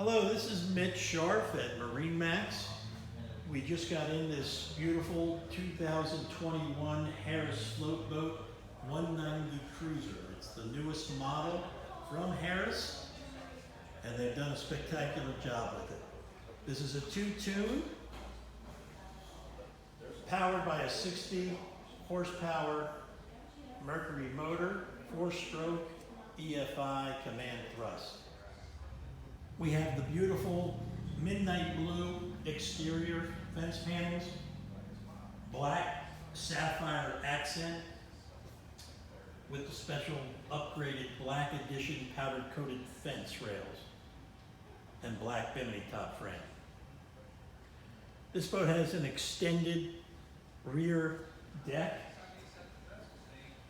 Hello, this is Mitch Scharf at MarineMax. We just got in this beautiful 2021 Harris float boat 190 Cruiser. It's the newest model from Harris, and they've done a spectacular job with it. This is a two-tune, powered by a 60 horsepower Mercury motor, 4-stroke EFI command thrust. We have the beautiful midnight blue exterior fence panels, black sapphire accent with the special upgraded black edition powder coated fence rails and black bimini top frame. This boat has an extended rear deck,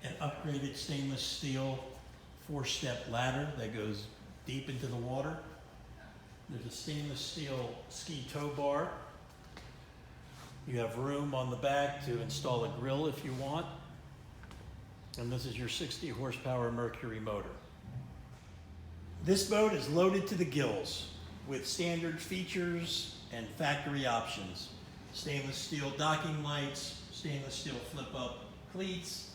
an upgraded stainless steel 4-step ladder that goes deep into the water. There's a stainless steel ski tow bar. You have room on the back to install a grill if you want. And this is your 60 horsepower Mercury motor. This boat is loaded to the gills with standard features and factory options. Stainless steel docking lights, stainless steel flip up cleats.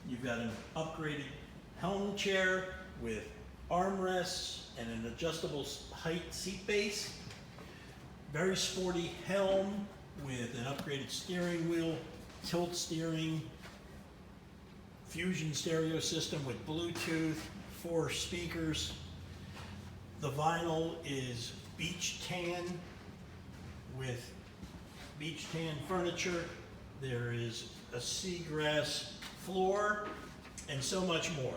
You've got an upgraded helm chair with armrests and an adjustable height seat base. Very sporty helm with an upgraded steering wheel, tilt steering, fusion stereo system with Bluetooth, 4 speakers. The vinyl is beach tan with beach tan furniture. There is a seagrass floor and so much more.